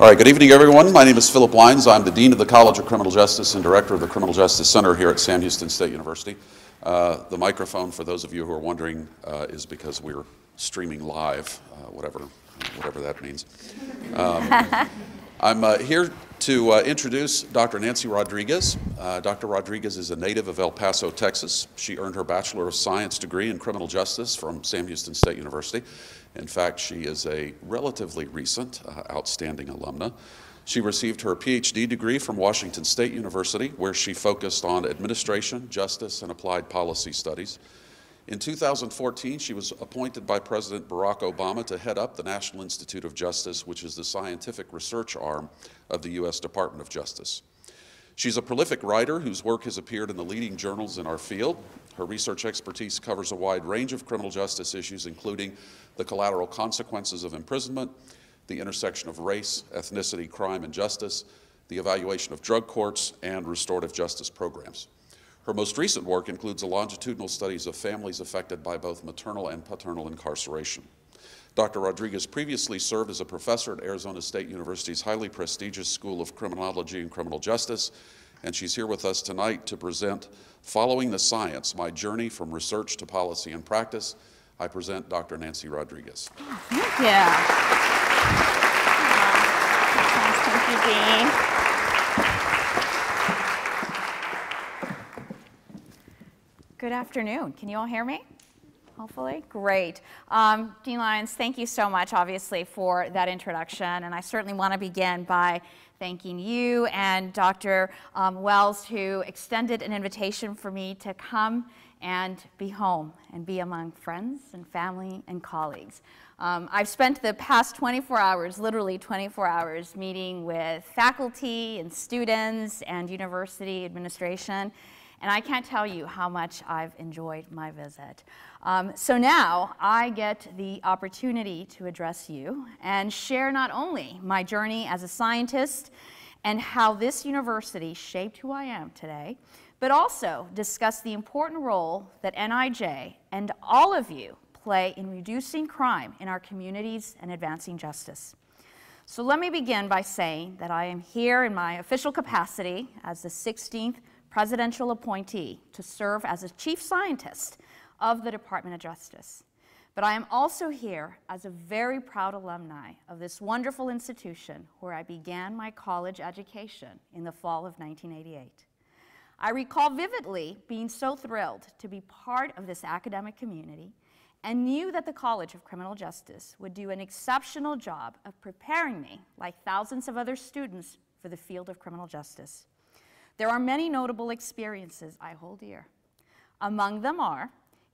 All right, good evening, everyone. My name is Philip Lyons. I'm the Dean of the College of Criminal Justice and Director of the Criminal Justice Center here at Sam Houston State University. The microphone, for those of you who are wondering, is because we're streaming live, whatever that means. I'm here to introduce Dr. Nancy Rodriguez. Dr. Rodriguez is a native of El Paso, Texas. She earned her Bachelor of Science degree in Criminal Justice from Sam Houston State University. In fact, she is a relatively recent, outstanding alumna. She received her PhD degree from Washington State University, where she focused on administration, justice, and applied policy studies. In 2014, she was appointed by President Barack Obama to head up the National Institute of Justice, which is the scientific research arm of the U.S. Department of Justice. She's a prolific writer whose work has appeared in the leading journals in our field. Her research expertise covers a wide range of criminal justice issues, including the collateral consequences of imprisonment, the intersection of race, ethnicity, crime, and justice, the evaluation of drug courts, and restorative justice programs. Her most recent work includes longitudinal studies of families affected by both maternal and paternal incarceration. Dr. Rodriguez previously served as a professor at Arizona State University's highly prestigious School of Criminology and Criminal Justice, and she's here with us tonight to present Following the Science, My Journey from Research to Policy and Practice. I present Dr. Nancy Rodriguez. Thank you. Thank you, Dean. Good afternoon. Can you all hear me? Hopefully. Great. Dean Lyons, thank you so much, obviously, for that introduction. And I certainly want to begin by thanking you and Dr. Wells, who extended an invitation for me to come and be home and be among friends and family and colleagues. I've spent the past 24 hours, literally 24 hours, meeting with faculty and students and university administration. And I can't tell you how much I've enjoyed my visit. So now I get the opportunity to address you and share not only my journey as a scientist and how this university shaped who I am today, but also discuss the important role that NIJ and all of you play in reducing crime in our communities and advancing justice. So let me begin by saying that I am here in my official capacity as the 16th presidential appointee to serve as a chief scientist of the Department of Justice. But I am also here as a very proud alumni of this wonderful institution where I began my college education in the fall of 1988. I recall vividly being so thrilled to be part of this academic community and knew that the College of Criminal Justice would do an exceptional job of preparing me, like thousands of other students, for the field of criminal justice. There are many notable experiences I hold dear. Among them are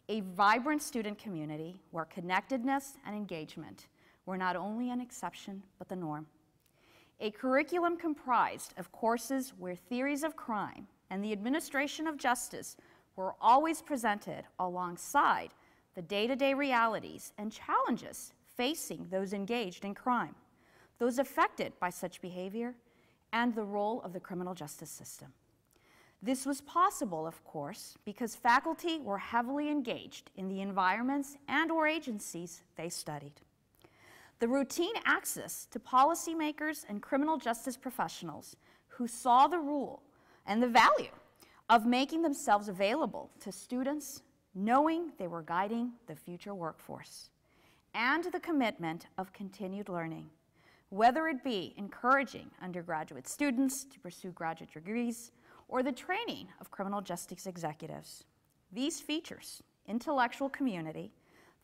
a vibrant student community where connectedness and engagement were not only an exception, but the norm. A curriculum comprised of courses where theories of crime and the administration of justice were always presented alongside the day-to-day realities and challenges facing those engaged in crime, those affected by such behavior, and the role of the criminal justice system. This was possible, of course, because faculty were heavily engaged in the environments and/or agencies they studied. The routine access to policymakers and criminal justice professionals who saw the role and the value of making themselves available to students, knowing they were guiding the future workforce, and the commitment of continued learning, whether it be encouraging undergraduate students to pursue graduate degrees or the training of criminal justice executives. These features, intellectual community,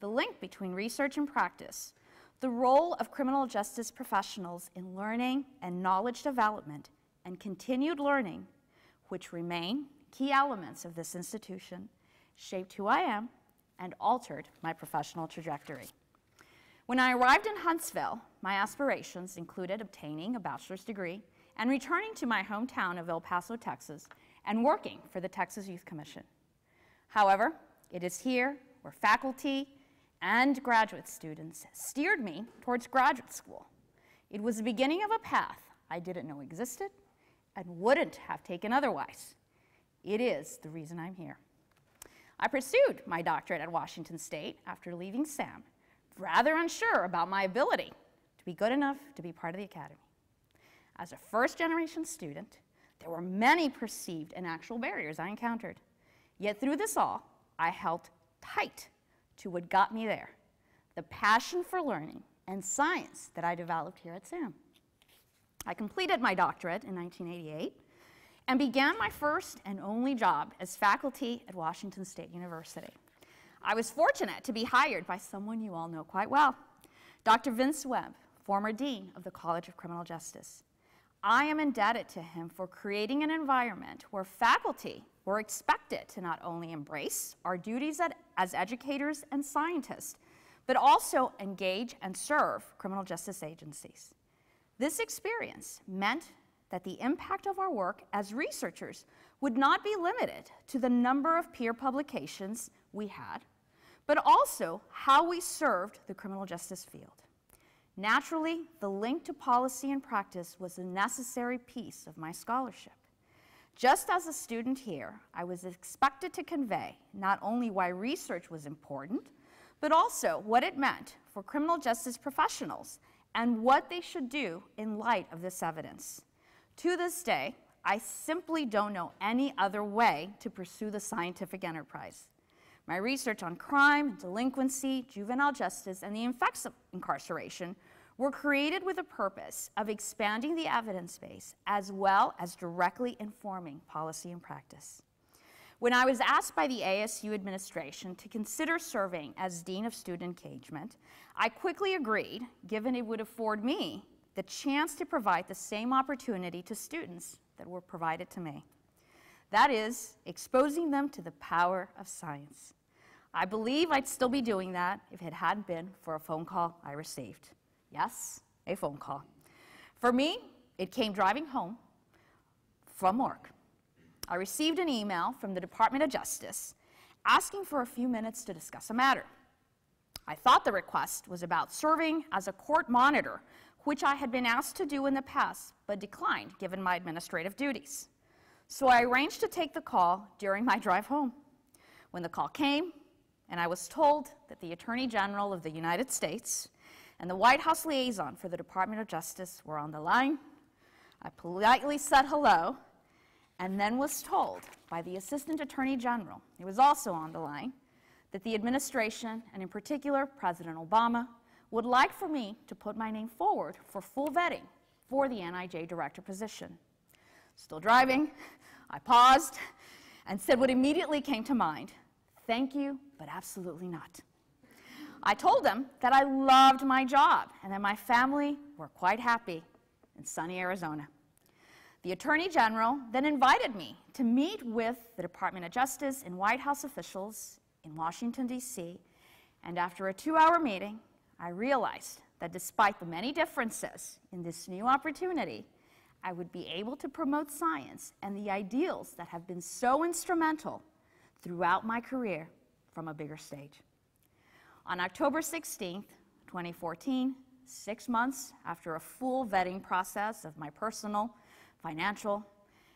the link between research and practice, the role of criminal justice professionals in learning and knowledge development, and continued learning, which remain key elements of this institution, shaped who I am and altered my professional trajectory. When I arrived in Huntsville, my aspirations included obtaining a bachelor's degree and returning to my hometown of El Paso, Texas, and working for the Texas Youth Commission. However, it is here where faculty and graduate students steered me towards graduate school. It was the beginning of a path I didn't know existed and wouldn't have taken otherwise. It is the reason I'm here. I pursued my doctorate at Washington State after leaving SAM, rather unsure about my ability to be good enough to be part of the academy. As a first-generation student, there were many perceived and actual barriers I encountered. Yet through this all, I held tight to what got me there, the passion for learning and science that I developed here at SAM. I completed my doctorate in 1988 and began my first and only job as faculty at Washington State University. I was fortunate to be hired by someone you all know quite well, Dr. Vince Webb, former Dean of the College of Criminal Justice. I am indebted to him for creating an environment where faculty were expected to not only embrace our duties as educators and scientists, but also engage and serve criminal justice agencies. This experience meant that the impact of our work as researchers would not be limited to the number of peer publications we had, but also how we served the criminal justice field. Naturally, the link to policy and practice was a necessary piece of my scholarship. Just as a student here, I was expected to convey not only why research was important, but also what it meant for criminal justice professionals and what they should do in light of this evidence. To this day, I simply don't know any other way to pursue the scientific enterprise. My research on crime, delinquency, juvenile justice, and the effects of incarceration were created with a purpose of expanding the evidence base as well as directly informing policy and practice. When I was asked by the ASU administration to consider serving as Dean of Student Engagement, I quickly agreed, given it would afford me the chance to provide the same opportunity to students that were provided to me. That is, exposing them to the power of science. I believe I'd still be doing that if it hadn't been for a phone call I received. Yes, a phone call. For me, it came driving home from work. I received an email from the Department of Justice asking for a few minutes to discuss a matter. I thought the request was about serving as a court monitor, which I had been asked to do in the past, but declined given my administrative duties. So I arranged to take the call during my drive home. When the call came, and I was told that the Attorney General of the United States and the White House liaison for the Department of Justice were on the line, I politely said hello, and then was told by the Assistant Attorney General, who was also on the line, that the administration, and in particular President Obama, would like for me to put my name forward for full vetting for the NIJ director position. Still driving, I paused and said what immediately came to mind: thank you, but absolutely not. I told them that I loved my job and that my family were quite happy in sunny Arizona. The Attorney General then invited me to meet with the Department of Justice and White House officials in Washington, D.C., and after a 2-hour meeting, I realized that despite the many differences in this new opportunity, I would be able to promote science and the ideals that have been so instrumental throughout my career from a bigger stage. On October 16th, 2014, 6 months after a full vetting process of my personal, financial,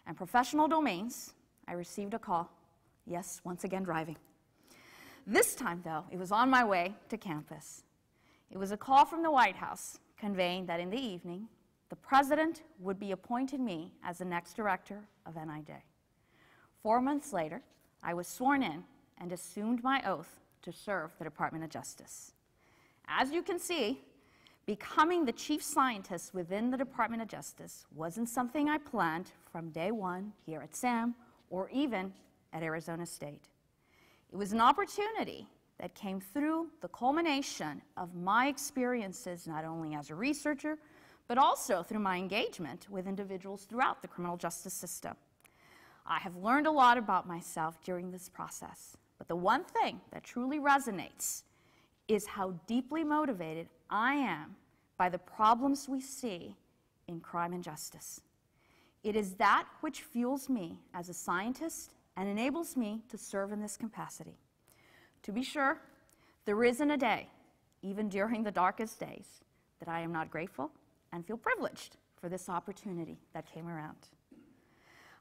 and professional domains, I received a call. Yes, once again driving. This time, though, it was on my way to campus. It was a call from the White House conveying that in the evening, the President would be appointing me as the next director of NIJ. 4 months later, I was sworn in and assumed my oath to serve the Department of Justice. As you can see, becoming the chief scientist within the Department of Justice wasn't something I planned from day one here at SAM or even at Arizona State. It was an opportunity that came through the culmination of my experiences not only as a researcher, but also through my engagement with individuals throughout the criminal justice system. I have learned a lot about myself during this process, but the one thing that truly resonates is how deeply motivated I am by the problems we see in crime and justice. It is that which fuels me as a scientist and enables me to serve in this capacity. To be sure, there isn't a day, even during the darkest days, that I am not grateful and feel privileged for this opportunity that came around.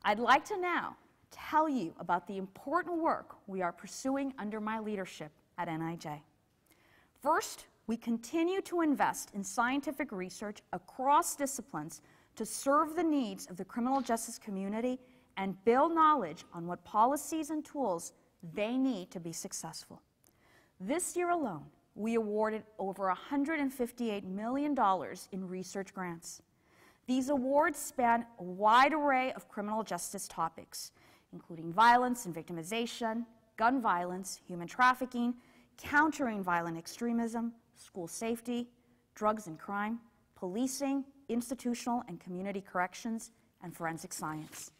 I'd like to now tell you about the important work we are pursuing under my leadership at NIJ. First, we continue to invest in scientific research across disciplines to serve the needs of the criminal justice community and build knowledge on what policies and tools they need to be successful. This year alone, we awarded over $158 million in research grants. These awards span a wide array of criminal justice topics, including violence and victimization, gun violence, human trafficking, countering violent extremism, school safety, drugs and crime, policing, institutional and community corrections, and forensic science.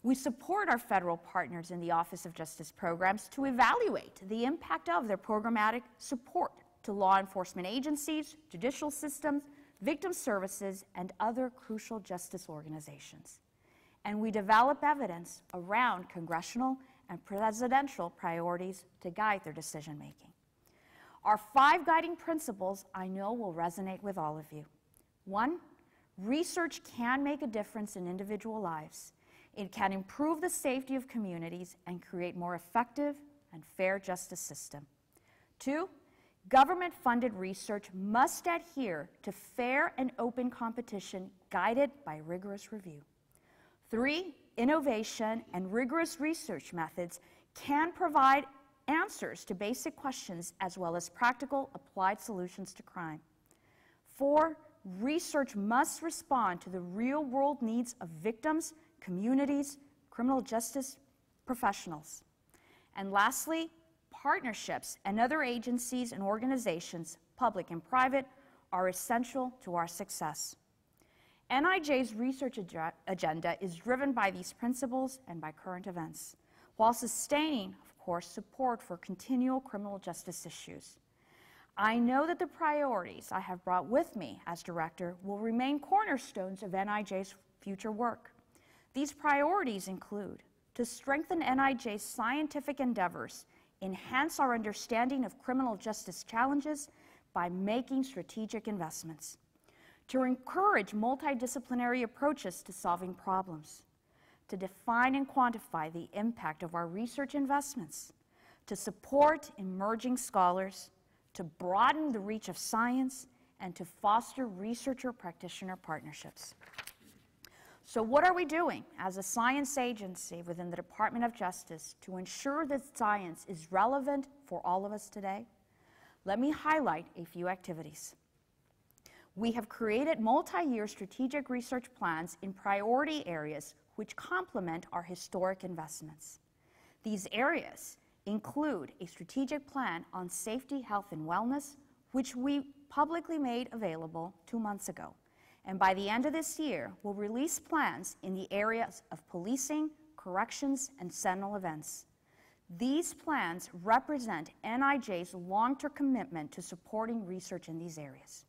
We support our federal partners in the Office of Justice Programs to evaluate the impact of their programmatic support to law enforcement agencies, judicial systems, victim services, and other crucial justice organizations. And we develop evidence around congressional and presidential priorities to guide their decision-making. Our 5 guiding principles I know will resonate with all of you. 1, research can make a difference in individual lives. It can improve the safety of communities and create more effective and fair justice system. 2, government-funded research must adhere to fair and open competition guided by rigorous review. 3, innovation and rigorous research methods can provide answers to basic questions as well as practical applied solutions to crime. 4, research must respond to the real-world needs of victims, communities, criminal justice professionals. And lastly, partnerships and other agencies and organizations, public and private, are essential to our success. NIJ's research agenda is driven by these principles and by current events, while sustaining, of course, support for continual criminal justice issues. I know that the priorities I have brought with me as director will remain cornerstones of NIJ's future work. These priorities include to strengthen NIJ's scientific endeavors, enhance our understanding of criminal justice challenges by making strategic investments, to encourage multidisciplinary approaches to solving problems, to define and quantify the impact of our research investments, to support emerging scholars, to broaden the reach of science, and to foster researcher-practitioner partnerships. So what are we doing as a science agency within the Department of Justice to ensure that science is relevant for all of us today? Let me highlight a few activities. We have created multi-year strategic research plans in priority areas which complement our historic investments. These areas include a strategic plan on safety, health, and wellness, which we publicly made available 2 months ago. And by the end of this year, we'll release plans in the areas of policing, corrections, and Seminal events. These plans represent NIJ's long-term commitment to supporting research in these areas.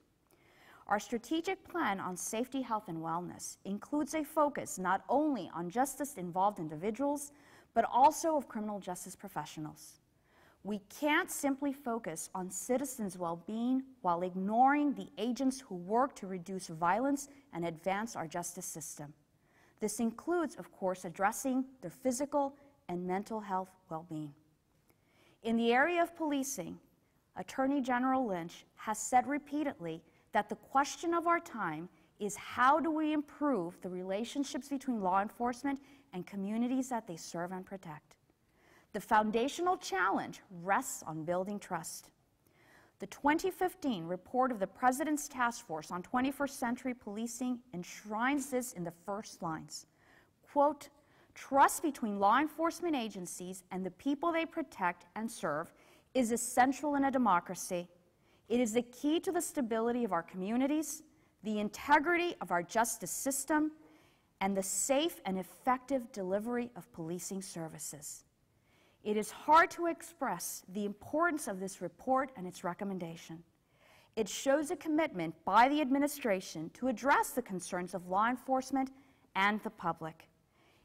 Our strategic plan on safety, health, and wellness includes a focus not only on justice-involved individuals, but also of criminal justice professionals. We can't simply focus on citizens' well-being while ignoring the agents who work to reduce violence and advance our justice system. This includes, of course, addressing their physical and mental health well-being. In the area of policing, Attorney General Lynch has said repeatedly that the question of our time is how do we improve the relationships between law enforcement and communities that they serve and protect. The foundational challenge rests on building trust. The 2015 report of the President's Task Force on 21st Century Policing enshrines this in the first lines. Quote, "Trust between law enforcement agencies and the people they protect and serve is essential in a democracy. It is the key to the stability of our communities, the integrity of our justice system, and the safe and effective delivery of policing services." It is hard to express the importance of this report and its recommendation. It shows a commitment by the administration to address the concerns of law enforcement and the public.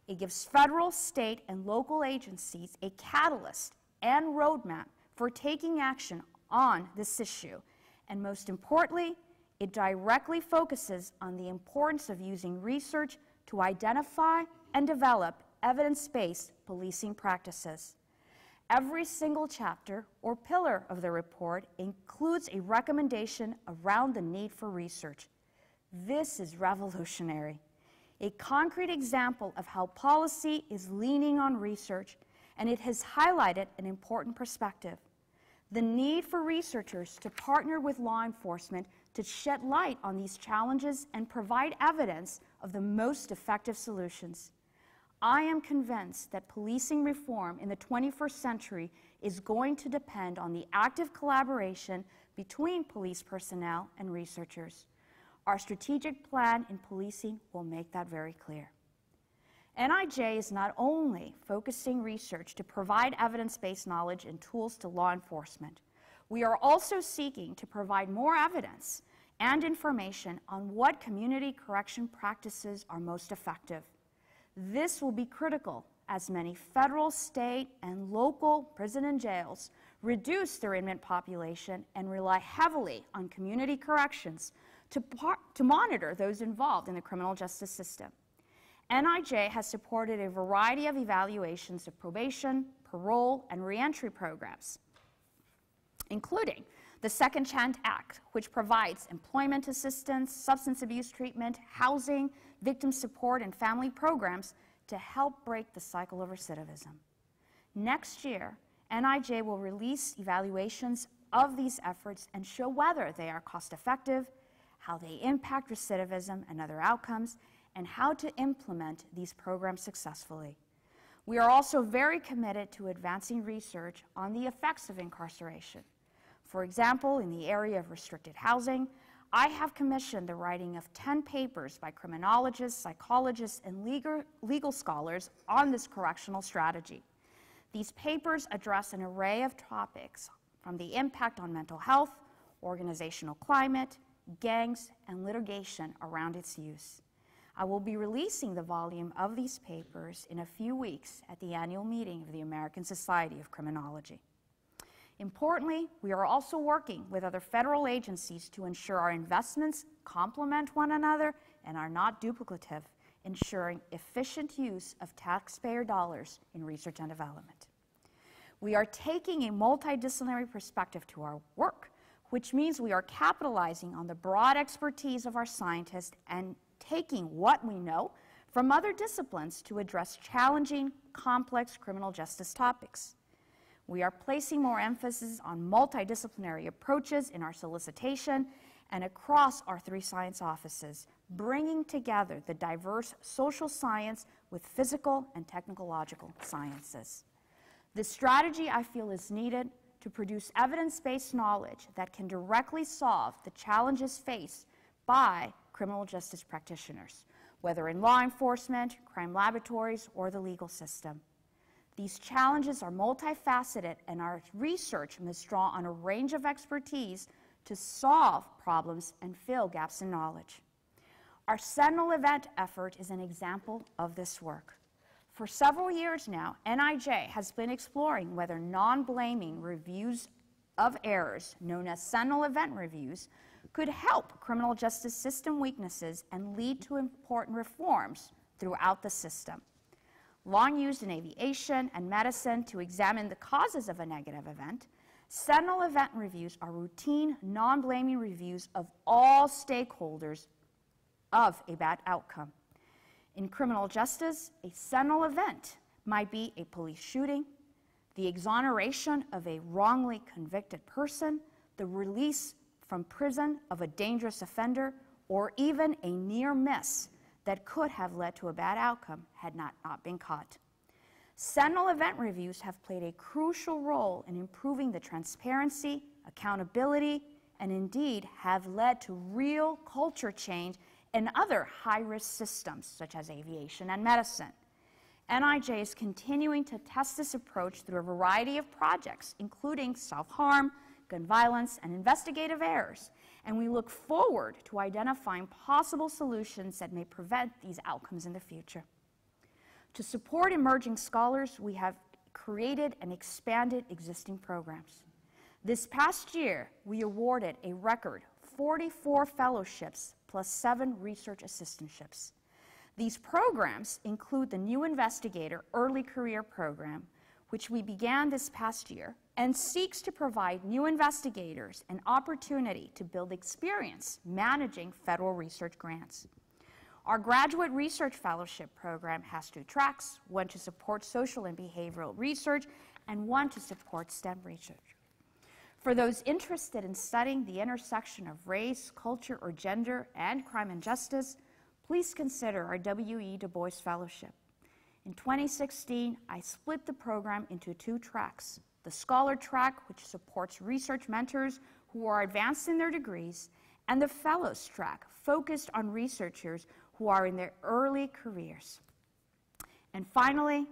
It gives federal, state, and local agencies a catalyst and roadmap for taking action on this issue. And most importantly, it directly focuses on the importance of using research to identify and develop evidence-based policing practices. Every single chapter or pillar of the report includes a recommendation around the need for research. This is revolutionary. A concrete example of how policy is leaning on research, and it has highlighted an important perspective: the need for researchers to partner with law enforcement to shed light on these challenges and provide evidence of the most effective solutions. I am convinced that policing reform in the 21st century is going to depend on the active collaboration between police personnel and researchers. Our strategic plan in policing will make that very clear. NIJ is not only focusing research to provide evidence-based knowledge and tools to law enforcement, we are also seeking to provide more evidence and information on what community correction practices are most effective. This will be critical as many federal, state, and local prison and jails reduce their inmate population and rely heavily on community corrections to monitor those involved in the criminal justice system. NIJ has supported a variety of evaluations of probation, parole, and reentry programs, including the Second Chance Act, which provides employment assistance, substance abuse treatment, housing, victim support, and family programs to help break the cycle of recidivism. Next year, NIJ will release evaluations of these efforts and show whether they are cost-effective, how they impact recidivism and other outcomes, and how to implement these programs successfully. We are also very committed to advancing research on the effects of incarceration. For example, in the area of restricted housing, I have commissioned the writing of 10 papers by criminologists, psychologists, and legal scholars on this correctional strategy. These papers address an array of topics, from the impact on mental health, organizational climate, gangs, and litigation around its use. I will be releasing the volume of these papers in a few weeks at the annual meeting of the American Society of Criminology. Importantly, we are also working with other federal agencies to ensure our investments complement one another and are not duplicative, ensuring efficient use of taxpayer dollars in research and development. We are taking a multidisciplinary perspective to our work, which means we are capitalizing on the broad expertise of our scientists and taking what we know from other disciplines to address challenging, complex criminal justice topics. We are placing more emphasis on multidisciplinary approaches in our solicitation and across our 3 science offices, bringing together the diverse social science with physical and technological sciences. This strategy, I feel, is needed to produce evidence-based knowledge that can directly solve the challenges faced by criminal justice practitioners, whether in law enforcement, crime laboratories, or the legal system. These challenges are multifaceted, and our research must draw on a range of expertise to solve problems and fill gaps in knowledge. Our Seminal event effort is an example of this work. For several years now, NIJ has been exploring whether non-blaming reviews of errors, known as Seminal event reviews, could help criminal justice system weaknesses and lead to important reforms throughout the system. Long used in aviation and medicine to examine the causes of a negative event, Seminal event reviews are routine, non-blaming reviews of all stakeholders of a bad outcome. In criminal justice, a Seminal event might be a police shooting, the exoneration of a wrongly convicted person, the release from prison of a dangerous offender, or even a near miss that could have led to a bad outcome had not been caught. Seminal event reviews have played a crucial role in improving the transparency, accountability, and indeed have led to real culture change in other high-risk systems, such as aviation and medicine. NIJ is continuing to test this approach through a variety of projects, including self-harm, gun violence, and investigative errors, and we look forward to identifying possible solutions that may prevent these outcomes in the future. To support emerging scholars, we have created and expanded existing programs. This past year, we awarded a record 44 fellowships plus 7 research assistantships. These programs include the New Investigator Early Career Program, which we began this past year, and seeks to provide new investigators an opportunity to build experience managing federal research grants. Our Graduate Research Fellowship program has 2 tracks, one to support social and behavioral research and one to support STEM research. For those interested in studying the intersection of race, culture, or gender and crime and justice, please consider our W.E. Du Bois Fellowship. In 2016, I split the program into 2 tracks. The Scholar track, which supports research mentors who are advanced in their degrees, and the Fellows track, focused on researchers who are in their early careers. And finally,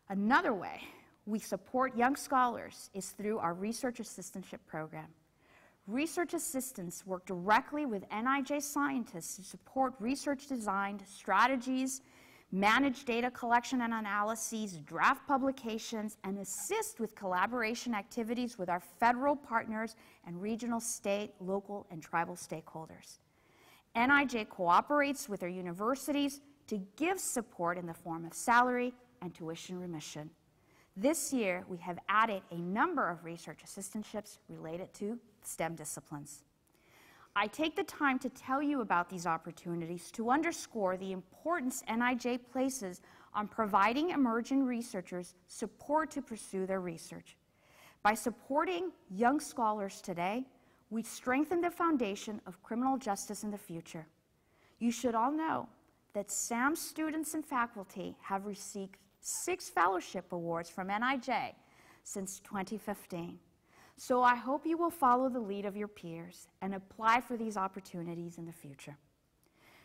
another way we support young scholars is through our Research Assistantship program. Research assistants work directly with NIJ scientists to support research-designed strategies, manage data collection and analyses, draft publications, and assist with collaboration activities with our federal partners and regional, state, local, and tribal stakeholders. NIJ cooperates with our universities to give support in the form of salary and tuition remission. This year, we have added a number of research assistantships related to STEM disciplines. I take the time to tell you about these opportunities to underscore the importance NIJ places on providing emerging researchers support to pursue their research. By supporting young scholars today, we strengthen the foundation of criminal justice in the future. You should all know that SAM students and faculty have received 6 fellowship awards from NIJ since 2015. So I hope you will follow the lead of your peers and apply for these opportunities in the future.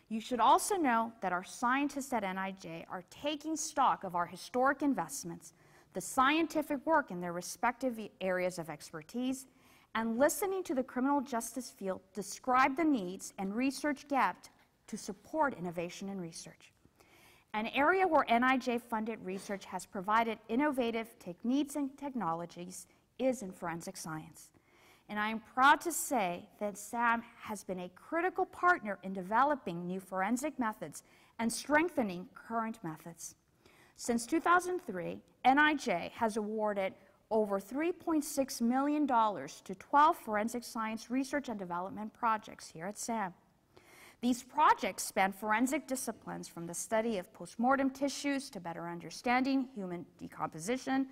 You should also know that our scientists at NIJ are taking stock of our historic investments, the scientific work in their respective areas of expertise, and listening to the criminal justice field describe the needs and research gaps to support innovation in research. An area where NIJ-funded research has provided innovative techniques and technologies is in forensic science. And I am proud to say that SAM has been a critical partner in developing new forensic methods and strengthening current methods. Since 2003, NIJ has awarded over $3.6 million to 12 forensic science research and development projects here at SAM. These projects span forensic disciplines from the study of postmortem tissues to better understanding human decomposition,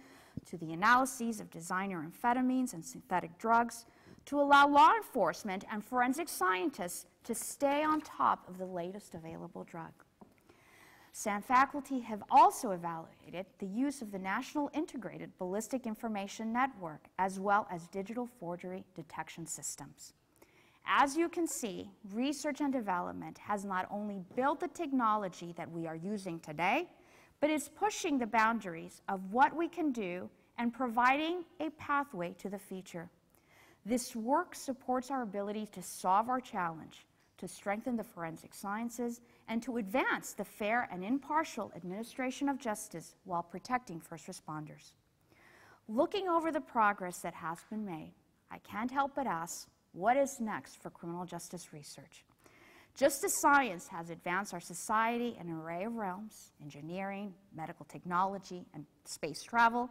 to the analyses of designer amphetamines and synthetic drugs, to allow law enforcement and forensic scientists to stay on top of the latest available drug. SAM faculty have also evaluated the use of the National Integrated Ballistic Information Network as well as digital forgery detection systems. As you can see, research and development has not only built the technology that we are using today, but is pushing the boundaries of what we can do and providing a pathway to the future. This work supports our ability to solve our challenge, to strengthen the forensic sciences, and to advance the fair and impartial administration of justice while protecting first responders. Looking over the progress that has been made, I can't help but ask, what is next for criminal justice research? Just as science has advanced our society in an array of realms, engineering, medical technology, and space travel,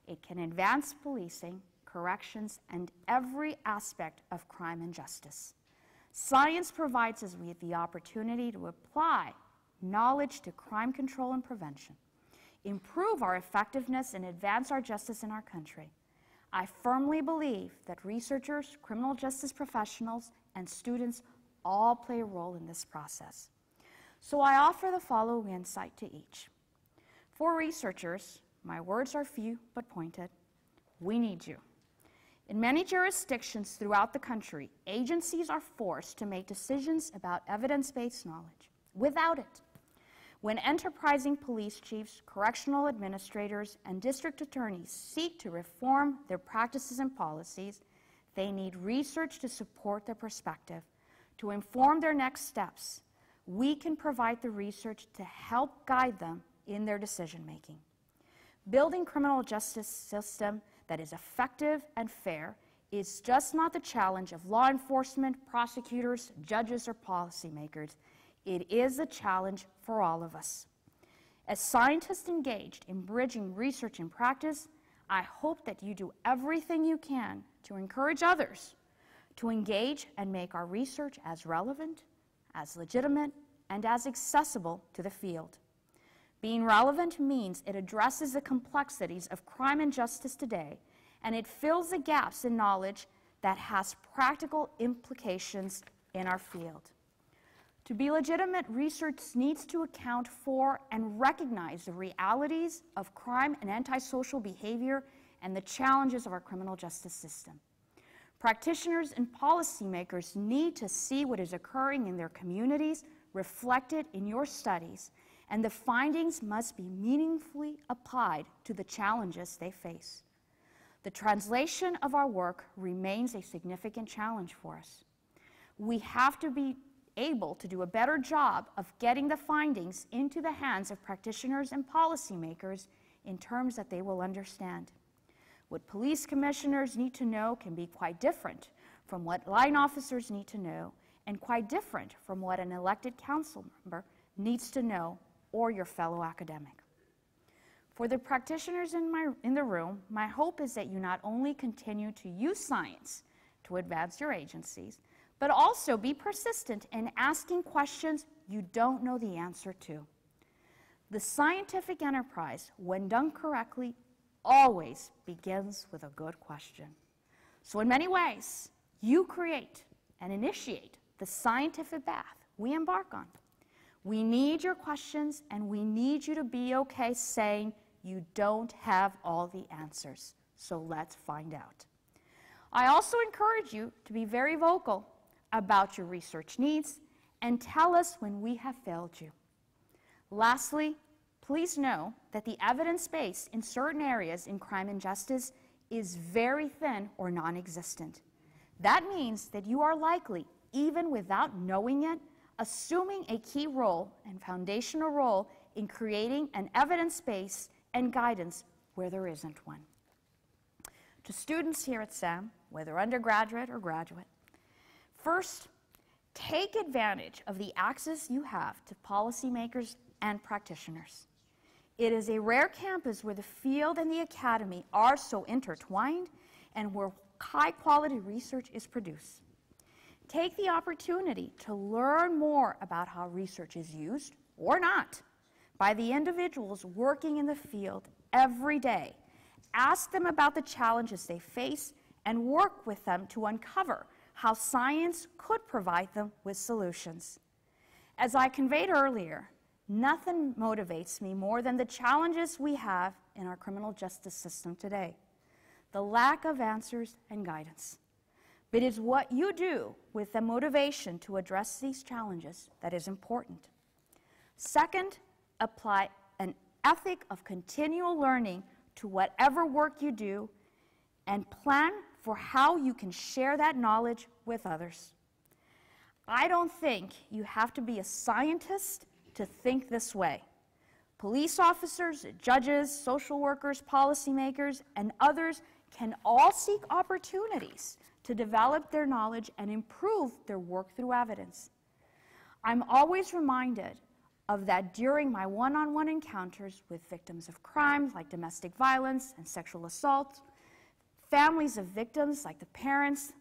it can advance policing, corrections, and every aspect of crime and justice. Science provides us with the opportunity to apply knowledge to crime control and prevention, improve our effectiveness, and advance our justice in our country. I firmly believe that researchers, criminal justice professionals, and students all play a role in this process. So I offer the following insight to each. For researchers, my words are few but pointed. We need you. In many jurisdictions throughout the country, agencies are forced to make decisions about evidence-based knowledge. Without it, when enterprising police chiefs, correctional administrators, and district attorneys seek to reform their practices and policies, they need research to support their perspective, to inform their next steps. We can provide the research to help guide them in their decision-making. Building criminal justice system that is effective and fair is just not the challenge of law enforcement, prosecutors, judges, or policymakers. It is a challenge for all of us. As scientists engaged in bridging research and practice, I hope that you do everything you can to encourage others to engage and make our research as relevant, as legitimate, and as accessible to the field. Being relevant means it addresses the complexities of crime and justice today, and it fills the gaps in knowledge that has practical implications in our field. To be legitimate, research needs to account for and recognize the realities of crime and antisocial behavior and the challenges of our criminal justice system. Practitioners and policymakers need to see what is occurring in their communities reflected in your studies, and the findings must be meaningfully applied to the challenges they face. The translation of our work remains a significant challenge for us. We have to be able to do a better job of getting the findings into the hands of practitioners and policymakers in terms that they will understand. What police commissioners need to know can be quite different from what line officers need to know, and quite different from what an elected council member needs to know or your fellow academic. For the practitioners in the room, my hope is that you not only continue to use science to advance your agencies, but also be persistent in asking questions you don't know the answer to. The scientific enterprise, when done correctly, always begins with a good question. So in many ways, you create and initiate the scientific path we embark on. We need your questions, and we need you to be okay saying you don't have all the answers. So let's find out. I also encourage you to be very vocal about your research needs and tell us when we have failed you. Lastly, please know that the evidence base in certain areas in crime and justice is very thin or non-existent. That means that you are likely, even without knowing it, assuming a key role and foundational role in creating an evidence base and guidance where there isn't one. To students here at SAM, whether undergraduate or graduate, first, take advantage of the access you have to policymakers and practitioners. It is a rare campus where the field and the academy are so intertwined and where high-quality research is produced. Take the opportunity to learn more about how research is used, or not, by the individuals working in the field every day. Ask them about the challenges they face and work with them to uncover how science could provide them with solutions. As I conveyed earlier, nothing motivates me more than the challenges we have in our criminal justice system today, the lack of answers and guidance. But it is what you do with the motivation to address these challenges that is important. Second, apply an ethic of continual learning to whatever work you do and plan for how you can share that knowledge with others. I don't think you have to be a scientist to think this way. Police officers, judges, social workers, policymakers, and others can all seek opportunities to develop their knowledge and improve their work through evidence. I'm always reminded of that during my one-on-one encounters with victims of crimes like domestic violence and sexual assault, families of victims like the parents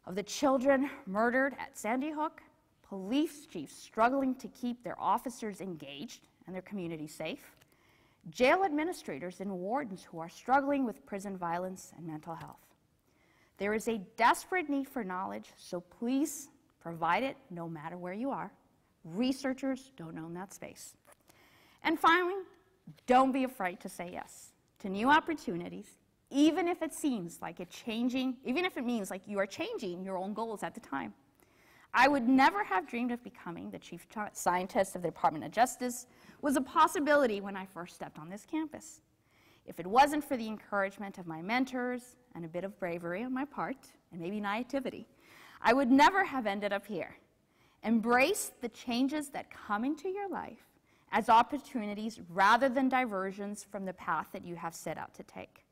of the children murdered at Sandy Hook, police chiefs struggling to keep their officers engaged and their community safe, jail administrators and wardens who are struggling with prison violence and mental health. There is a desperate need for knowledge, so please provide it no matter where you are. Researchers don't own that space. And finally, don't be afraid to say yes to new opportunities, even if it seems like it's changing, even if it means like you are changing your own goals at the time. I would never have dreamed of becoming the chief scientist of the Department of Justice was a possibility when I first stepped on this campus. If it wasn't for the encouragement of my mentors and a bit of bravery on my part, and maybe naivety, I would never have ended up here. Embrace the changes that come into your life as opportunities rather than diversions from the path that you have set out to take.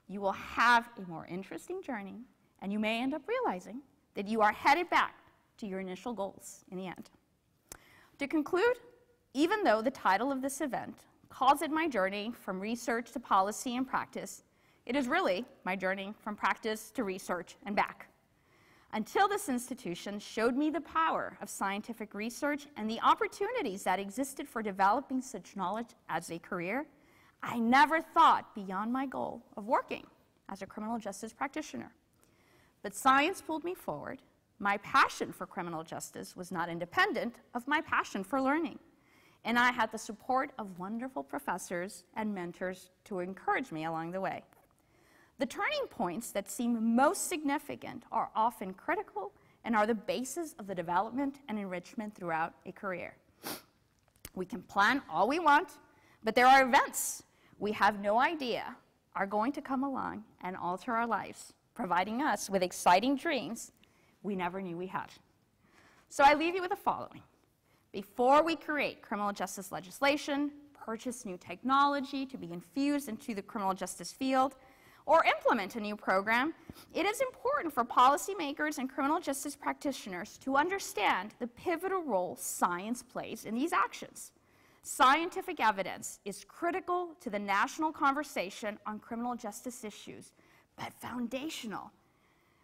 You will have a more interesting journey, and you may end up realizing that you are headed back to your initial goals in the end. To conclude, Even though the title of this event calls it my journey from research to policy and practice, it is really my journey from practice to research and back. Until this institution showed me the power of scientific research and the opportunities that existed for developing such knowledge as a career, I never thought beyond my goal of working as a criminal justice practitioner. But science pulled me forward. My passion for criminal justice was not independent of my passion for learning. And I had the support of wonderful professors and mentors to encourage me along the way. The turning points that seem most significant are often critical and are the basis of the development and enrichment throughout a career. We can plan all we want, but there are events we have no idea are going to come along and alter our lives, providing us with exciting dreams we never knew we had. So I leave you with the following. Before we create criminal justice legislation, purchase new technology to be infused into the criminal justice field, or implement a new program, it is important for policymakers and criminal justice practitioners to understand the pivotal role science plays in these actions. Scientific evidence is critical to the national conversation on criminal justice issues, but foundational.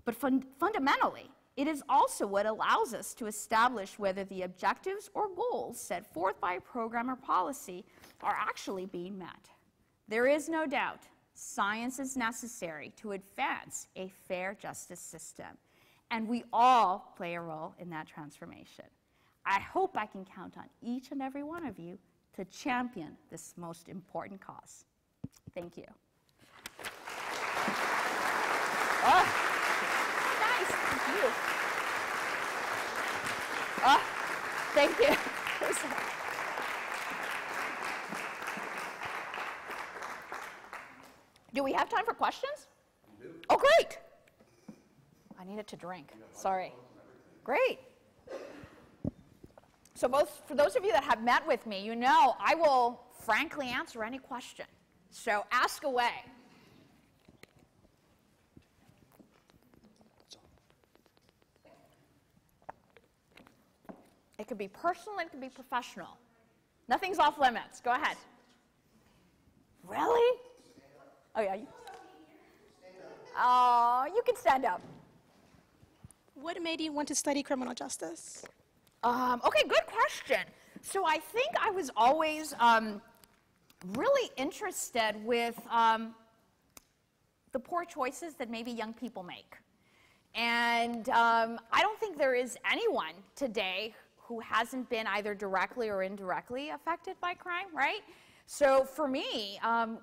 But fundamentally, it is also what allows us to establish whether the objectives or goals set forth by a program or policy are actually being met. There is no doubt science is necessary to advance a fair justice system, and we all play a role in that transformation. I hope I can count on each and every one of you to champion this most important cause. Thank you. Oh, nice. Thank you. Oh, thank you. Do we have time for questions? We do. Oh, great. I needed to drink. Sorry. Great. So for those of you that have met with me, you know I will frankly answer any question. So ask away. It could be personal, it could be professional. Nothing's off limits. Go ahead. Really? Oh, yeah. You can stand up. What made you want to study criminal justice? Okay, good question. So I think I was always really interested with the poor choices that maybe young people make. And I don't think there is anyone today who hasn't been either directly or indirectly affected by crime, right? So for me,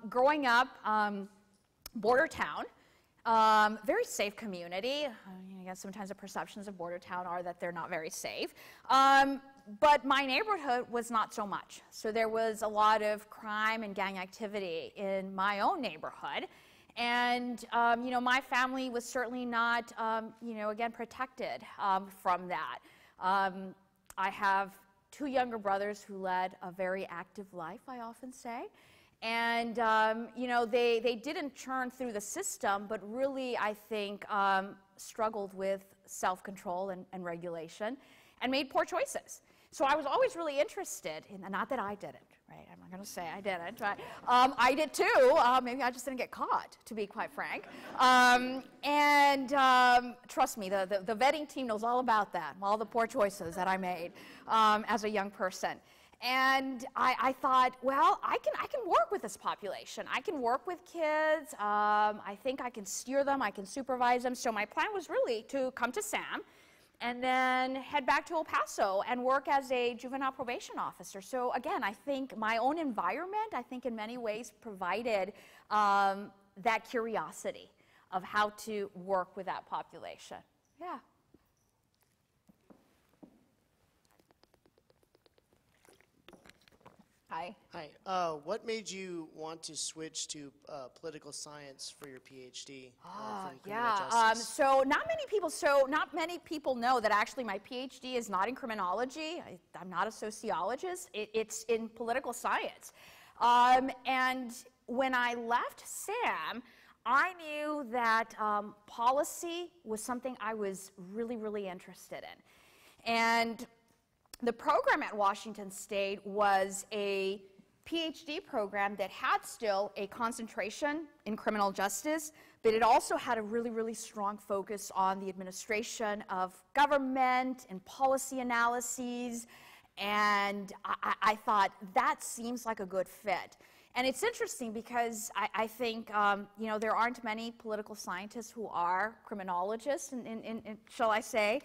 growing up, border town, very safe community. I guess sometimes the perceptions of border town are that they're not very safe. But my neighborhood was not so much. So there was a lot of crime and gang activity in my own neighborhood. And, you know, my family was certainly not, you know, again, protected from that. I have two younger brothers who led a very active life, I often say. And, you know, they didn't churn through the system, but really, I think, struggled with self-control and regulation and made poor choices. So I was always really interested in, not that I didn't, right? I'm not going to say I didn't, but I did too. Maybe I just didn't get caught, to be quite frank. Trust me, the vetting team knows all about that, all the poor choices that I made as a young person. And I thought, well, I can work with this population. I can work with kids. I think I can steer them. I can supervise them. So my plan was really to come to SAM and then head back to El Paso and work as a juvenile probation officer. So again, I think my own environment, I think in many ways provided that curiosity of how to work with that population. Yeah. Hi. Hi. What made you want to switch to political science for your PhD? From criminal justice? So not many people know that actually my PhD is not in criminology. I'm not a sociologist. It's in political science. And when I left SAM, I knew that policy was something I was really, really interested in. And the program at Washington State was a PhD program that had still a concentration in criminal justice, but it also had a really, really strong focus on the administration of government and policy analyses, and I thought that seems like a good fit. And it's interesting because I think, you know, there aren't many political scientists who are criminologists, shall I say,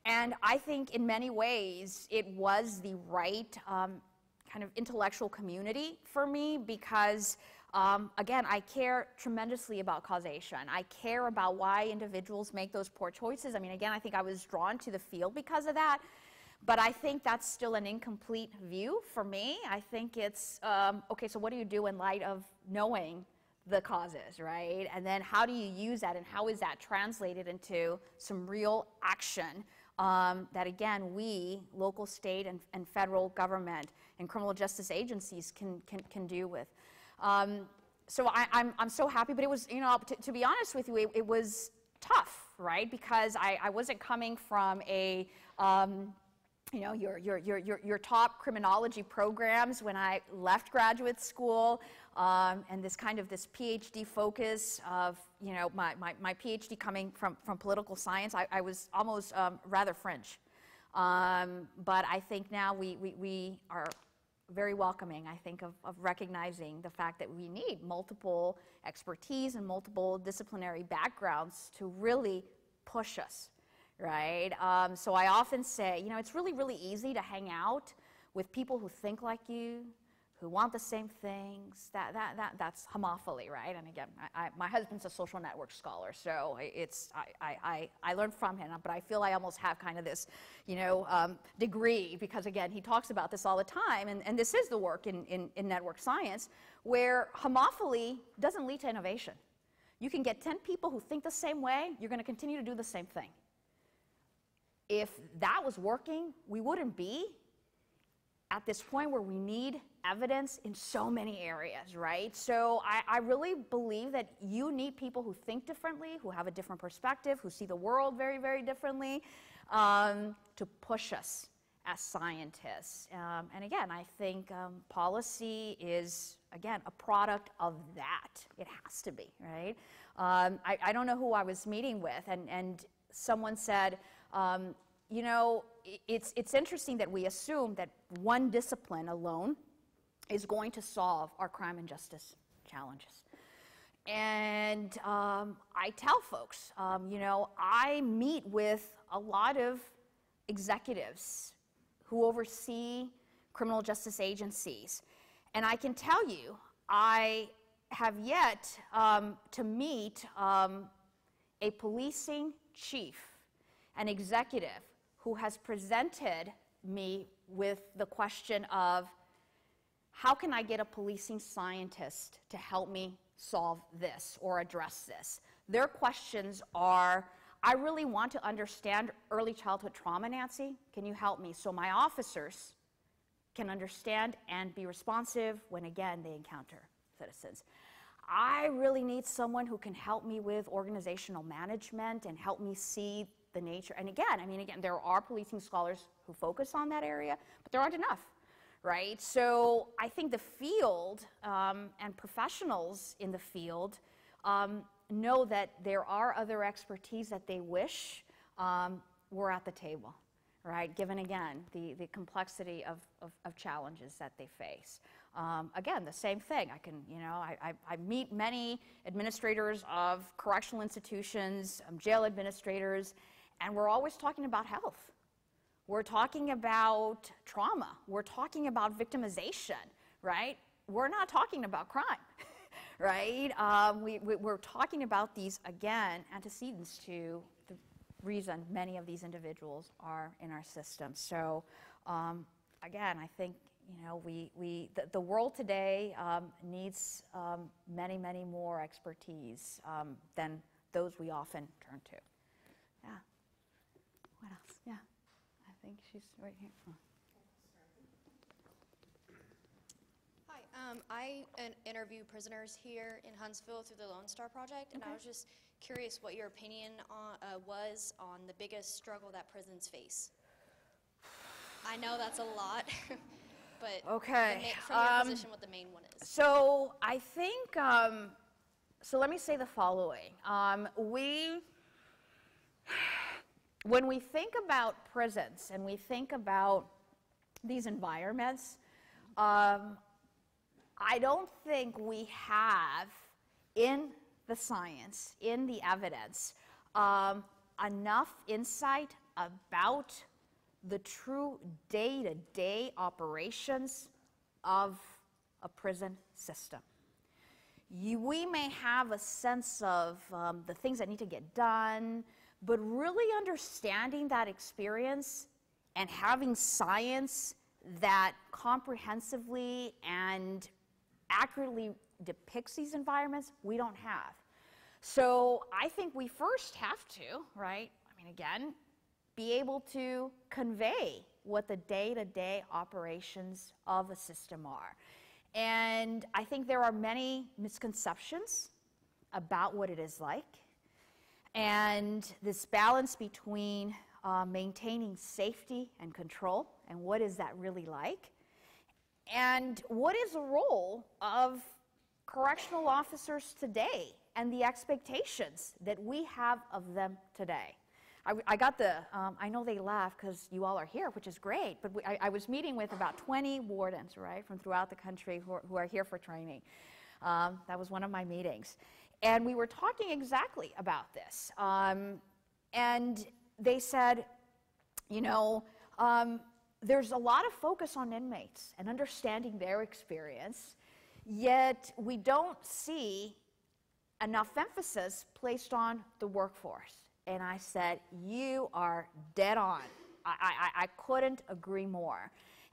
and I think in many ways it was the right kind of intellectual community for me because, again, I care tremendously about causation. I care about why individuals make those poor choices. I mean, again, I think I was drawn to the field because of that, but I think that's still an incomplete view for me. I think it's, okay, so what do you do in light of knowing the causes, right? And then how do you use that and how is that translated into some real action that, again, we, local, state, and federal government and criminal justice agencies can do with. So I'm so happy, but it was, you know, to be honest with you, it was tough, right? Because I wasn't coming from a, you know, your top criminology programs when I left graduate school, and this kind of this PhD focus of, you know, my PhD coming from political science, I was almost rather fringe. But I think now we are very welcoming, I think, of recognizing the fact that we need multiple expertise and multiple disciplinary backgrounds to really push us. Right? So I often say, you know, it's really, really easy to hang out with people who think like you, who want the same things. That's homophily, right? And again, my husband's a social network scholar, so it's, I learned from him, but I feel I almost have kind of this, you know, degree, because again, he talks about this all the time, and this is the work in network science, where homophily doesn't lead to innovation. You can get 10 people who think the same way, you're going to continue to do the same thing. If that was working, we wouldn't be at this point where we need evidence in so many areas, right? So I really believe that you need people who think differently, who have a different perspective, who see the world very, very differently, to push us as scientists. And again, I think policy is, again, a product of that. It has to be, right? I don't know who I was meeting with, and someone said, you know, it's interesting that we assume that one discipline alone is going to solve our crime and justice challenges. And I tell folks, you know, I meet with a lot of executives who oversee criminal justice agencies. And I can tell you, I have yet to meet a policing chief, an executive who has presented me with the question of, how can I get a policing scientist to help me solve this or address this? Their questions are, I really want to understand early childhood trauma, Nancy. Can you help me? So my officers can understand and be responsive when, again, they encounter citizens. I really need someone who can help me with organizational management and help me see the nature. And again, I mean, again, there are policing scholars who focus on that area, but there aren't enough, right? So I think the field and professionals in the field know that there are other expertise that they wish were at the table, right? Given, again, the complexity of challenges that they face. Again, the same thing. I can, you know, I meet many administrators of correctional institutions, jail administrators, and we're always talking about health. We're talking about trauma. We're talking about victimization, right? We're not talking about crime, right? We're talking about these, again, antecedents to the reason many of these individuals are in our system. So, again, I think, you know, the world today needs many, many more expertise than those we often turn to. Yeah. What else? Yeah. I think she's right here. Oh. Hi, I interview prisoners here in Huntsville through the Lone Star Project, and I was just curious what your opinion was on the biggest struggle that prisons face. I know that's a lot, but Okay, from your position, what the main one is. So I think, so let me say the following. When we think about prisons and we think about these environments, I don't think we have in the science, in the evidence, enough insight about the true day-to-day operations of a prison system. We may have a sense of the things that need to get done, but really understanding that experience and having science that comprehensively and accurately depicts these environments, we don't have. So I think we first have to, right, I mean, again, be able to convey what the day-to-day operations of a system are. And I think there are many misconceptions about what it is like. And this balance between maintaining safety and control, and what is that really like, and what is the role of correctional officers today and the expectations that we have of them today. I got the, I know they laugh because you all are here, which is great, but I was meeting with about 20 wardens, right, from throughout the country who are here for training. That was one of my meetings. And we were talking exactly about this. And they said, you know, there's a lot of focus on inmates and understanding their experience, yet we don't see enough emphasis placed on the workforce. And I said, you are dead on. I couldn't agree more.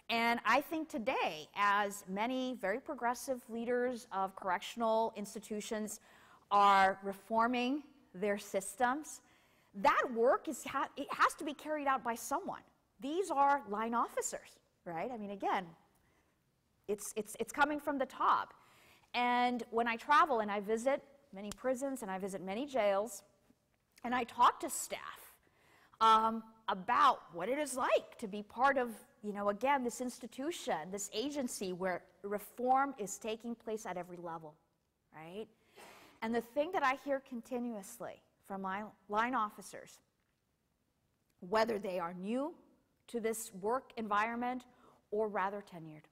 And I think today, as many very progressive leaders of correctional institutions are reforming their systems, that work it has to be carried out by someone. These are line officers, right? I mean, again, it's coming from the top. And when I travel and I visit many prisons and I visit many jails, and I talk to staff about what it is like to be part of, you know, again, this institution, this agency where reform is taking place at every level, right? And the thing that I hear continuously from my line officers, whether they are new to this work environment or rather tenured,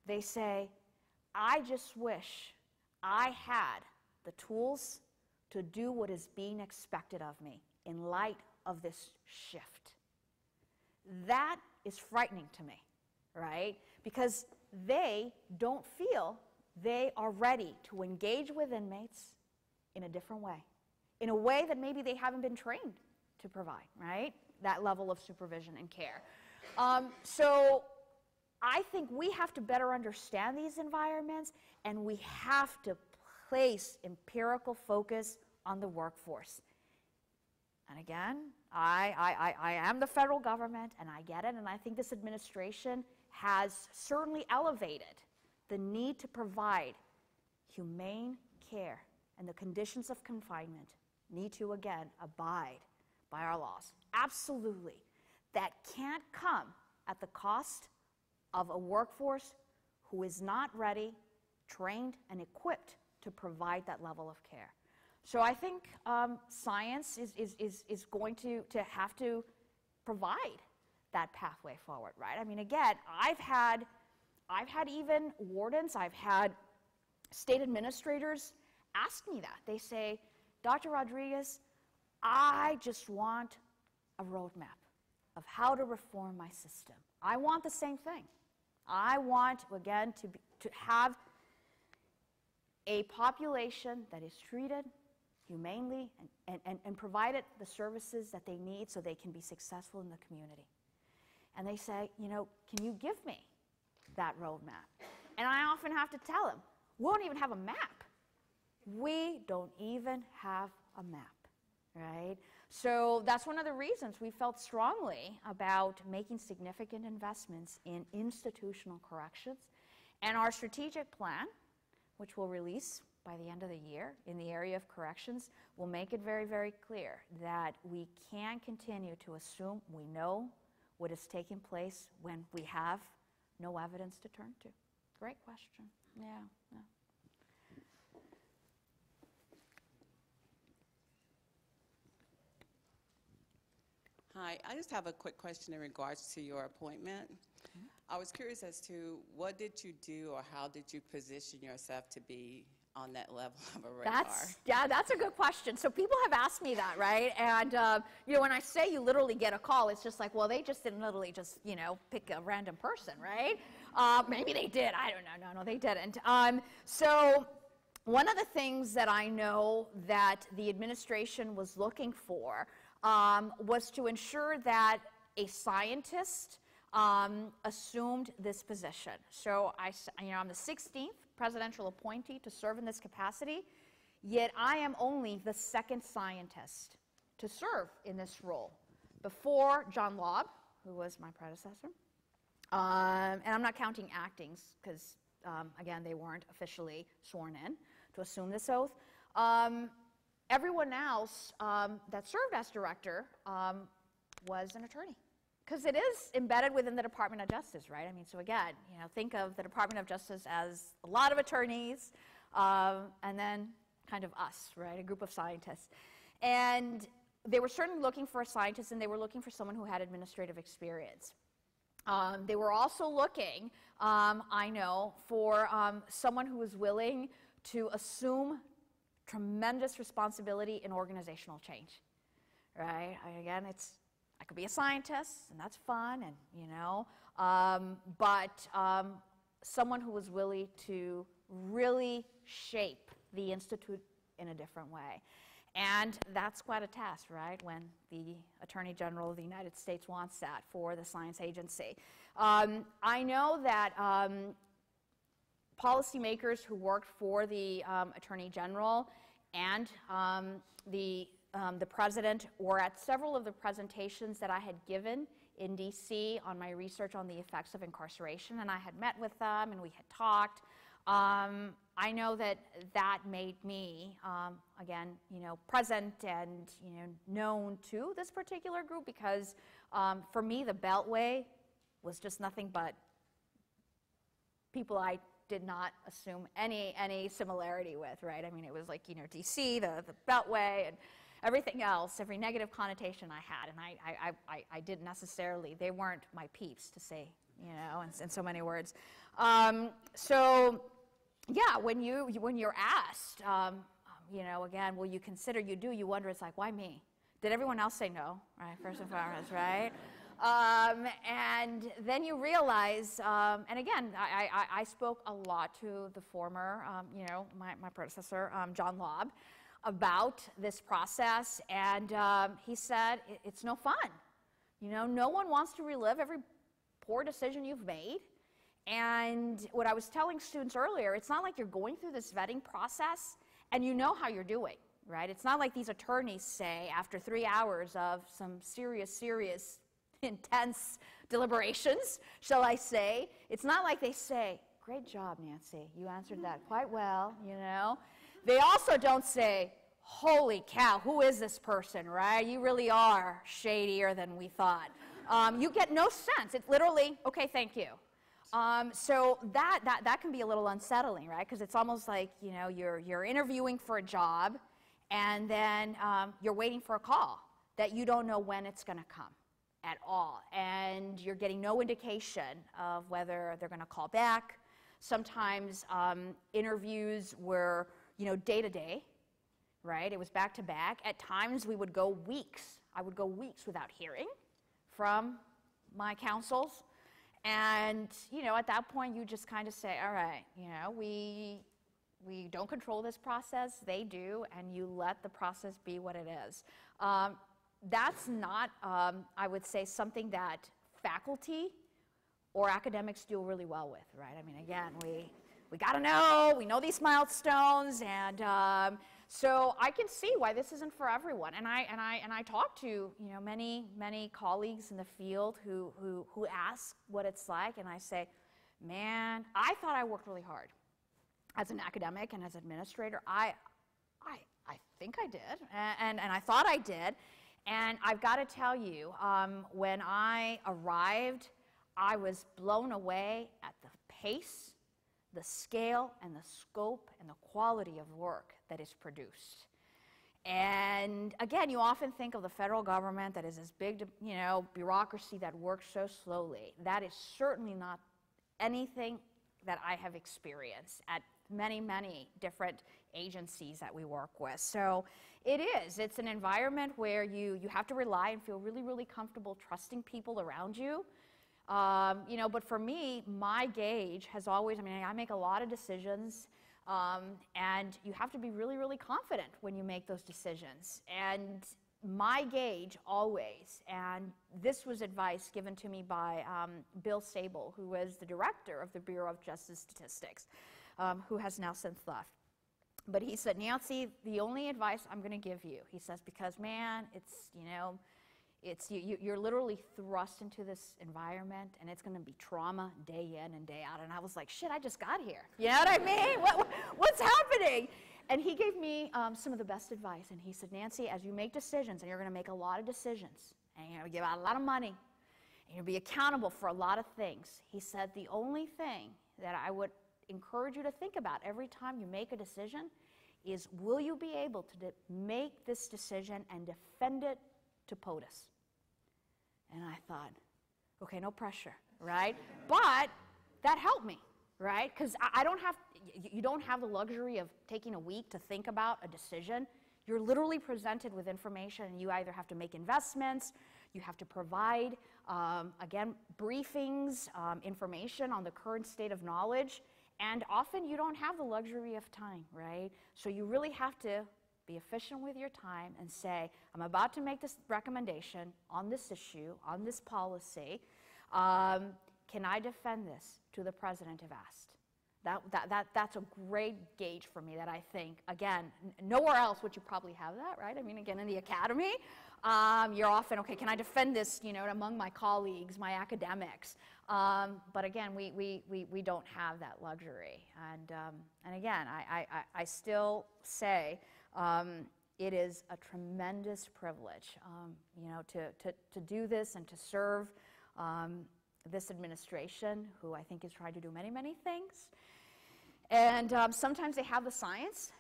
they say, I just wish I had the tools to do what is being expected of me in light of this shift. That is frightening to me, right? Because they don't feel they are ready to engage with inmates in a different way, in a way that maybe they haven't been trained to provide, right? That level of supervision and care. So I think we have to better understand these environments, and we have to place empirical focus on the workforce. And again, I am the federal government, and I get it, and I think this administration has certainly elevated the need to provide humane care, and the conditions of confinement need to, again, abide by our laws. Absolutely. That can't come at the cost of a workforce who is not ready, trained, and equipped to provide that level of care. So I think science is going to have to provide that pathway forward, right? I mean, again, I've had even wardens, I've had state administrators ask me that. They say, Dr. Rodriguez, I just want a roadmap of how to reform my system. I want the same thing. I want, again, to have a population that is treated humanely and provided the services that they need so they can be successful in the community. And they say, you know, can you give me that roadmap? And I often have to tell them, we don't even have a map. We don't even have a map, right? So that's one of the reasons we felt strongly about making significant investments in institutional corrections. And our strategic plan, which we'll release by the end of the year in the area of corrections, will make it very, very clear that we can't continue to assume we know what is taking place when we have no evidence to turn to? Great question. Yeah. Hi, I just have a quick question in regards to your appointment. I was curious as to what did you do or how did you position yourself to be on that level of a radar? That's a good question. So people have asked me that, right? And when I say you literally get a call, it's just like, well, they just didn't literally just pick a random person, right? Maybe they did. I don't know. No, they didn't. So one of the things that I know that the administration was looking for was to ensure that a scientist assumed this position. So I'm the 16th presidential appointee to serve in this capacity, yet I am only the second scientist to serve in this role. Before John Lobb, who was my predecessor, and I'm not counting actings because, again, they weren't officially sworn in to assume this oath. Everyone else that served as director was an attorney. Because it is embedded within the Department of Justice, right? I mean, so again, think of the Department of Justice as a lot of attorneys, and then kind of us, right? A group of scientists. And they were certainly looking for a scientist, and they were looking for someone who had administrative experience. They were also looking, I know, for someone who was willing to assume tremendous responsibility in organizational change, right? Again, I could be a scientist, and that's fun, and but someone who was willing to really shape the institute in a different way. And that's quite a task, right, when the Attorney General of the United States wants that for the science agency. I know that policymakers who worked for the Attorney General and the president were at several of the presentations that I had given in DC on my research on the effects of incarceration, and I had met with them and we had talked. I know that made me, again, present and known to this particular group because for me the Beltway was just nothing but people I did not assume any similarity with, right? I mean, it was like DC, the Beltway, and everything else, every negative connotation I had, and I didn't necessarily, they weren't my peeps, to say, in so many words. So, yeah, when you're asked, again, will you consider, you wonder, it's like, why me? Did everyone else say no, right, first and foremost, right? And then you realize, and again, I spoke a lot to the former, my predecessor, John Lobb, about this process, and he said, it's no fun. No one wants to relive every poor decision you've made. And what I was telling students earlier, it's not like you're going through this vetting process and you know how you're doing, right? It's not like these attorneys say after 3 hours of some serious, intense deliberations, shall I say. It's not like they say, great job, Nancy, you answered that quite well, They also don't say, holy cow, who is this person, right? You really are shadier than we thought. You get no sense. It's literally, okay, thank you. So that can be a little unsettling, right? Because it's almost like, you're interviewing for a job, and then you're waiting for a call that you don't know when it's going to come at all. And you're getting no indication of whether they're going to call back. Sometimes interviews were, day to day, right? It was back to back. At times we would go weeks. I would go weeks without hearing from my counsels. And, at that point you just kind of say, all right, we don't control this process, they do, and you let the process be what it is. That's not, I would say, something that faculty or academics deal really well with, right? I mean, again, we got to know, we know these milestones, and so I can see why this isn't for everyone. And I talk to many colleagues in the field who ask what it's like, and I say, man, I thought I worked really hard as an academic and as administrator. I think I did, and I thought I did. And I've got to tell you, when I arrived, I was blown away at the pace, the scale, and the scope, and the quality of work that is produced. And again, you often think of the federal government that is this big, bureaucracy that works so slowly. That is certainly not anything that I have experienced at many, many different agencies that we work with. So it's an environment where you have to rely and feel really, really comfortable trusting people around you. But for me, my gauge has always, I make a lot of decisions, and you have to be really, really confident when you make those decisions. And my gauge always, and this was advice given to me by Bill Sable, who was the director of the Bureau of Justice Statistics, who has now since left. But he said, Nancy, the only advice I'm going to give you, he says, because man, you're literally thrust into this environment, and it's going to be trauma day in and day out. And I was like, shit, I just got here. You know what I mean? What's happening? And he gave me some of the best advice. And he said, Nancy, as you make decisions, and you're going to make a lot of decisions, and you're going to give out a lot of money, and you'll be accountable for a lot of things, he said, the only thing that I would encourage you to think about every time you make a decision is, will you be able to make this decision and defend it to POTUS? And I thought, okay, no pressure, right? But that helped me, right? Because you don't have the luxury of taking a week to think about a decision. You're literally presented with information, and you either have to make investments, you have to provide, again, briefings, information on the current state of knowledge, and often you don't have the luxury of time, right? So you really have to be efficient with your time and say, I'm about to make this recommendation on this issue, on this policy. Can I defend this to the president if asked? That's a great gauge for me that I think, again, nowhere else would you probably have that, right? Again, in the academy, you're often, okay, can I defend this, among my colleagues, my academics? But again, we don't have that luxury. And again, I still say, it is a tremendous privilege, to do this and to serve this administration, who I think is trying to do many, many things. And sometimes they have the science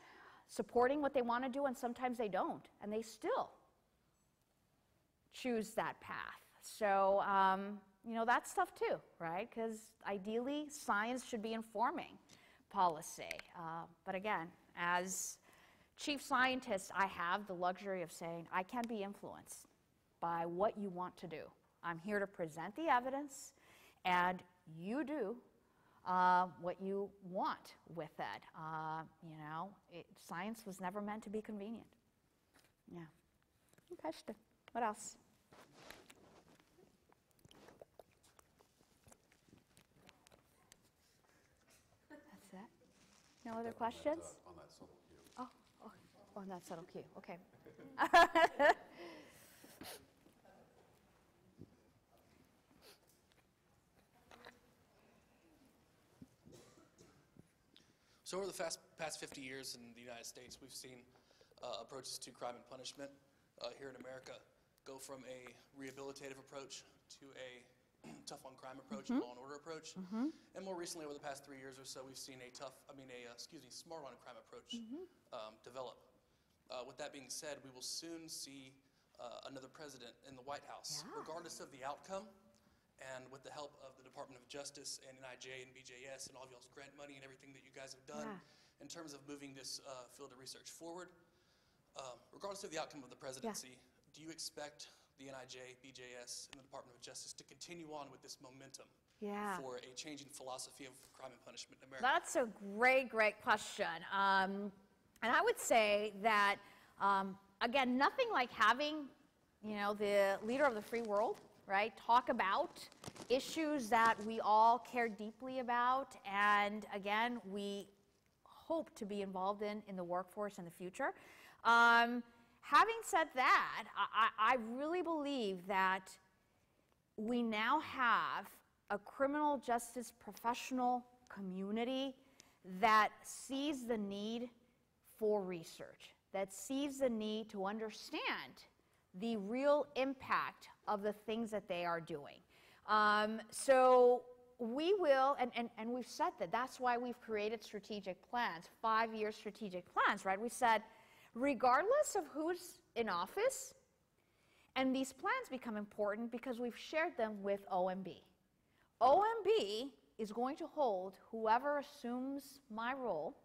supporting what they want to do, and sometimes they don't, and they still choose that path. So, that's tough too, right? Because ideally, science should be informing policy. But again, as chief scientist, I have the luxury of saying, I can be influenced by what you want to do. I'm here to present the evidence, and you do what you want with it. Science was never meant to be convenient. Yeah. Okay, what else? That's it? No other questions? On that subtle cue. On that subtle cue, okay. So over the past 50 years in the United States, we've seen approaches to crime and punishment here in America go from a rehabilitative approach to a tough on crime approach, law and order approach. And more recently, over the past 3 years or so, we've seen a smart on crime approach develop. With that being said, we will soon see another president in the White House, regardless of the outcome. And with the help of the Department of Justice and NIJ and BJS and all of y'all's grant money and everything that you guys have done in terms of moving this field of research forward, regardless of the outcome of the presidency, do you expect the NIJ, BJS, and the Department of Justice to continue on with this momentum for a changing philosophy of crime and punishment in America? That's a great, great question. And I would say that, again, nothing like having, the leader of the free world, right, talk about issues that we all care deeply about, and again, we hope to be involved in the workforce in the future. Having said that, I really believe that we now have a criminal justice professional community that sees the need for research, that sees the need to understand the real impact of the things that they are doing. So we will, and we've said that, that's why we've created strategic plans, 5-year strategic plans, right? We said, regardless of who's in office, and these plans become important because we've shared them with OMB. OMB is going to hold whoever assumes my role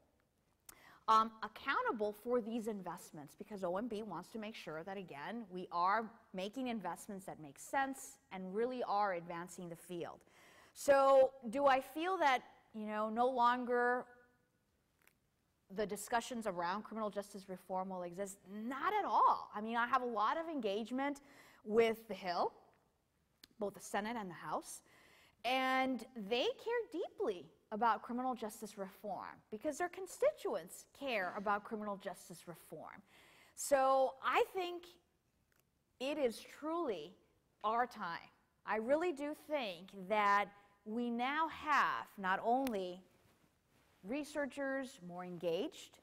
accountable for these investments, because OMB wants to make sure that, again, we are making investments that make sense and really are advancing the field. So do I feel that, no longer the discussions around criminal justice reform will exist? Not at all. I mean, I have a lot of engagement with the Hill, both the Senate and the House, and they care deeply about criminal justice reform because their constituents care about criminal justice reform. So I think it is truly our time. I really do think that we now have not only researchers more engaged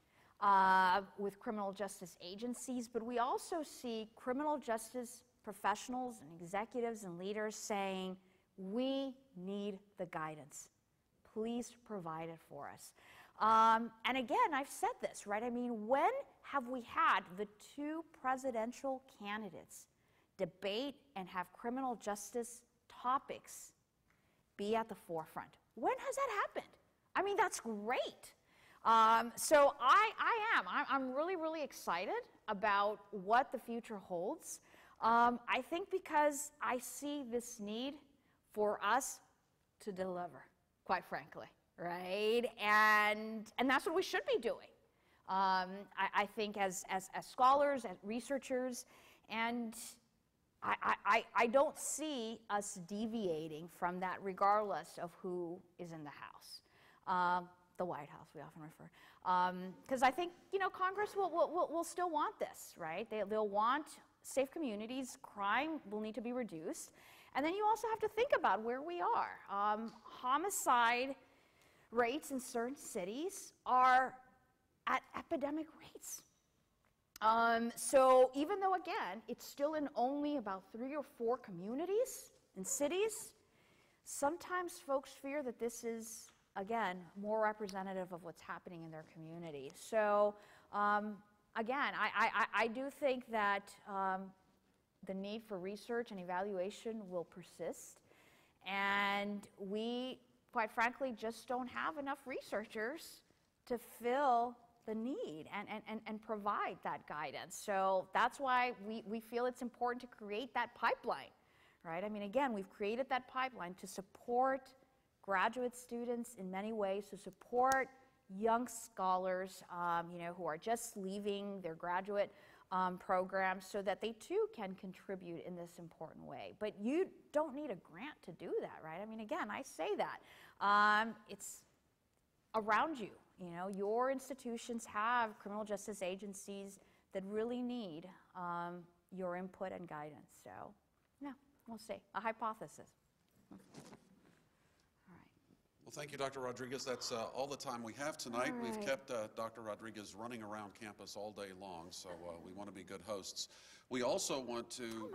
with criminal justice agencies, but we also see criminal justice professionals and executives and leaders saying, we need the guidance. Please provide it for us. And again, I've said this, right? I mean, when have we had the 2 presidential candidates debate and have criminal justice topics be at the forefront? When has that happened? I mean, that's great. So I'm really, really excited about what the future holds. I think because I see this need for us to deliver, quite frankly, right? And that's what we should be doing. I think as scholars, as researchers, and I don't see us deviating from that regardless of who is in the House. The White House, we often refer. Because I think, Congress will still want this, right? They'll want safe communities. Crime will need to be reduced. And then you also have to think about where we are. Homicide rates in certain cities are at epidemic rates. So even though, again, it's still in only about 3 or 4 communities and cities, sometimes folks fear that this is, again, more representative of what's happening in their community. So again, I do think that the need for research and evaluation will persist, and we, quite frankly, just don't have enough researchers to fill the need and provide that guidance. So that's why we feel it's important to create that pipeline, right? I mean, again, we've created that pipeline to support graduate students in many ways, to support young scholars, who are just leaving their graduate programs, so that they too can contribute in this important way. But you don't need a grant to do that, right? I mean, again, I say that. It's around you. Your institutions have criminal justice agencies that really need your input and guidance. So, yeah, we'll see. A hypothesis. Well, thank you, Dr. Rodriguez. That's all the time we have tonight. All right. We've kept Dr. Rodriguez running around campus all day long, so we want to be good hosts. We also want to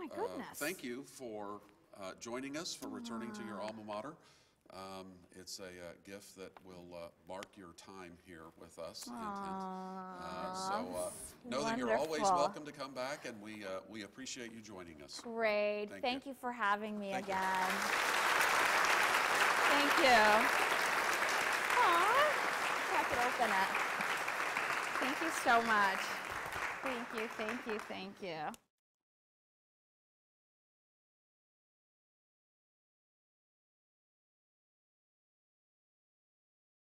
thank you for joining us, for returning to your alma mater. It's a gift that will mark your time here with us. So know that you're always welcome to come back, and we appreciate you joining us. Great. Thank you for having me again. Thank you. Aw, I could open it. Thank you so much. Thank you, thank you, thank you.